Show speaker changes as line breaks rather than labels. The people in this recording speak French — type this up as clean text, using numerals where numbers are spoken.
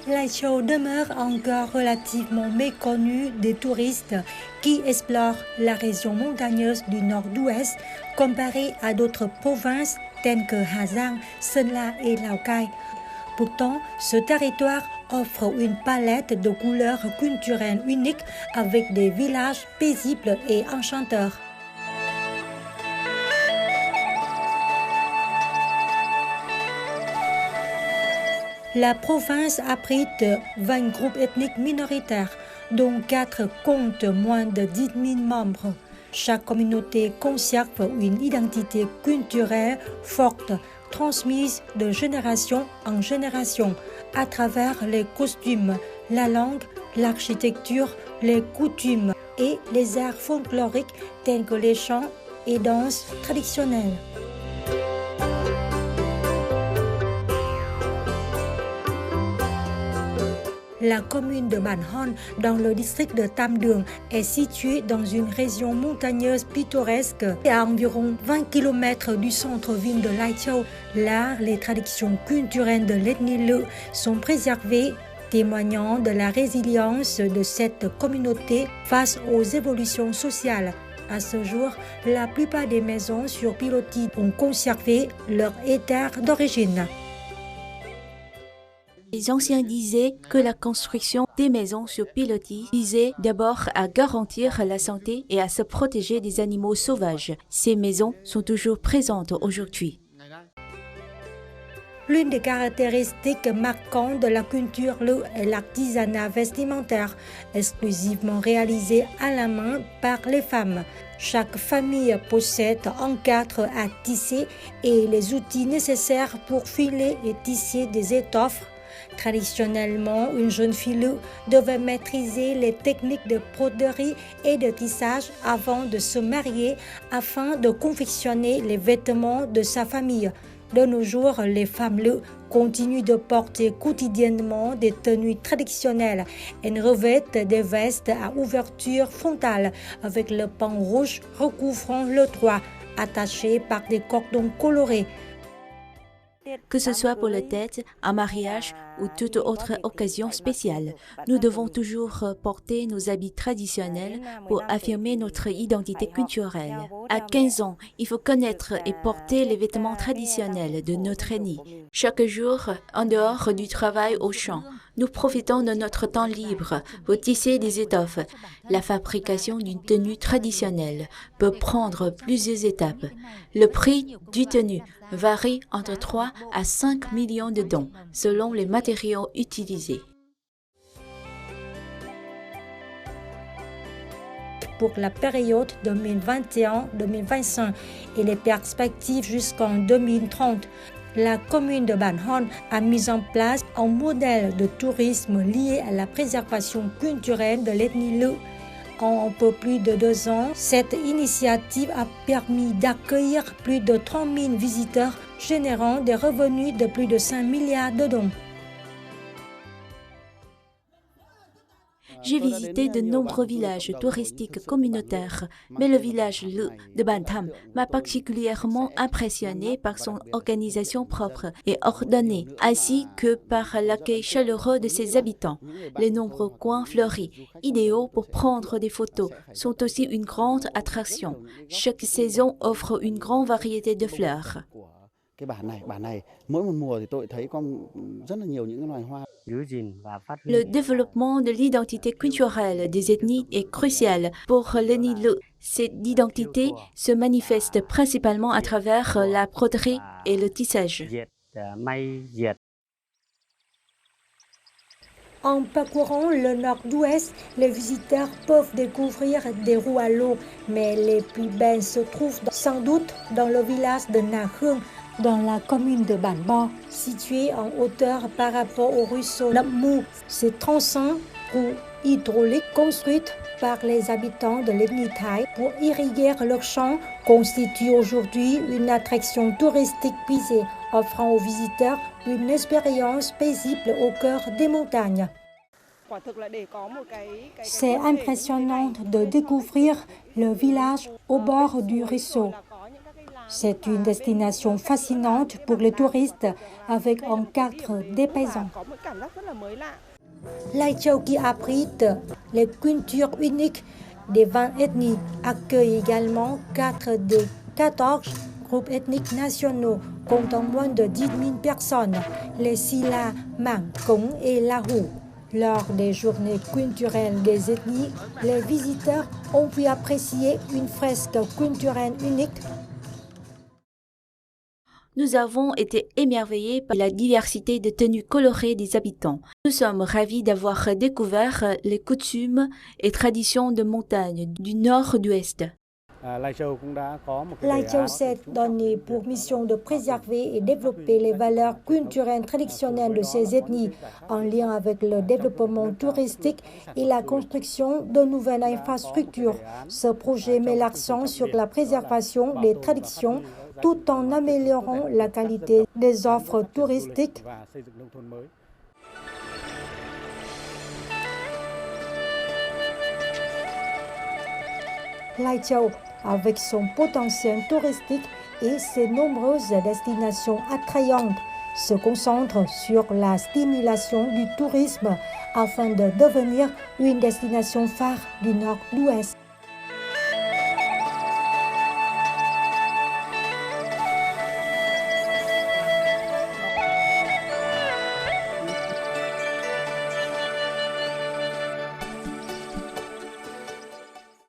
Laichau demeure encore relativement méconnu des touristes qui explorent la région montagneuse du nord-ouest comparée à d'autres provinces telles que Hà Giang, Sơn La et Lào Cai. Pourtant, ce territoire offre une palette de couleurs culturelles uniques avec des villages paisibles et enchanteurs. La province abrite 20 groupes ethniques minoritaires, dont 4 comptent moins de 10 000 membres. Chaque communauté conserve une identité culturelle forte, transmise de génération en génération à travers les costumes, la langue, l'architecture, les coutumes et les arts folkloriques tels que les chants et danses traditionnelles. La commune de Bản Hòn, dans le district de Tam Đường, est située dans une région montagneuse pittoresque à environ 20 km du centre-ville de Laichau. Là, les traditions culturelles de l'ethnie Lự sont préservées, témoignant de la résilience de cette communauté face aux évolutions sociales. À ce jour, la plupart des maisons sur pilotis ont conservé leur état d'origine.
Les anciens disaient que la construction des maisons sur pilotis visait d'abord à garantir la santé et à se protéger des animaux sauvages. Ces maisons sont toujours présentes aujourd'hui.
L'une des caractéristiques marquantes de la culture Lự est l'artisanat vestimentaire, exclusivement réalisé à la main par les femmes. Chaque famille possède un cadre à tisser et les outils nécessaires pour filer et tisser des étoffes. Traditionnellement, une jeune fille Lự devait maîtriser les techniques de broderie et de tissage avant de se marier afin de confectionner les vêtements de sa famille. De nos jours, les femmes Lự continuent de porter quotidiennement des tenues traditionnelles. Elles revêtent des vestes à ouverture frontale avec le pan rouge recouvrant le toit, attachés par des cordons colorés.
Que ce soit pour la tête, un mariage ou toute autre occasion spéciale, nous devons toujours porter nos habits traditionnels pour affirmer notre identité culturelle. À 15 ans, il faut connaître et porter les vêtements traditionnels de notre ethnie. Chaque jour, en dehors du travail au champ, nous profitons de notre temps libre pour tisser des étoffes. La fabrication d'une tenue traditionnelle peut prendre plusieurs étapes. Le prix du tenue varie entre 3 à 5 millions de dong selon les matériaux utilisés.
Pour la période 2021-2025 et les perspectives jusqu'en 2030, la commune de Bản Hòn a mis en place un modèle de tourisme lié à la préservation culturelle de l'ethnie Lự. En un peu plus de 2 ans, cette initiative a permis d'accueillir plus de 30 000 visiteurs, générant des revenus de plus de 5 milliards de dong.
J'ai visité de nombreux villages touristiques communautaires, mais le village Lự de Bản Tham m'a particulièrement impressionné par son organisation propre et ordonnée, ainsi que par l'accueil chaleureux de ses habitants. Les nombreux coins fleuris, idéaux pour prendre des photos, sont aussi une grande attraction. Chaque saison offre une grande variété de fleurs. Le développement de l'identité culturelle des ethnies est crucial pour l'ethnie Lự. Cette identité se manifeste principalement à travers la broderie et le tissage.
En parcourant le nord-ouest, les visiteurs peuvent découvrir des roues à l'eau, mais les plus belles se trouvent sans doute dans le village de Na Khương, dans la commune de Bản Bo, située en hauteur par rapport au ruisseau Nậm Mu. Ces 35 roues hydrauliques construites par les habitants de l'ethnie Thái pour irriguer leurs champs constituent aujourd'hui une attraction touristique prisée, offrant aux visiteurs une expérience paisible au cœur des montagnes. C'est impressionnant de découvrir le village au bord du ruisseau. C'est une destination fascinante pour les touristes avec un cadre dépaysant. Lai Châu qui abrite les cultures uniques des 20 ethnies accueille également 4 des 14 groupes ethniques nationaux comptant moins de 10 000 personnes, les Silla, Mang, Cống et Lahu. Lors des journées culturelles des ethnies, les visiteurs ont pu apprécier une fresque culturelle unique.
Nous avons été émerveillés par la diversité de tenues colorées des habitants. Nous sommes ravis d'avoir découvert les coutumes et traditions de montagne du nord-ouest.
Lai Châu s'est donné pour mission de préserver et développer les valeurs culturelles traditionnelles de ces ethnies en lien avec le développement touristique et la construction de nouvelles infrastructures. Ce projet met l'accent sur la préservation des traditions tout en améliorant la qualité des offres touristiques. Lai Châu, avec son potentiel touristique et ses nombreuses destinations attrayantes, se concentre sur la stimulation du tourisme afin de devenir une destination phare du Nord-Ouest.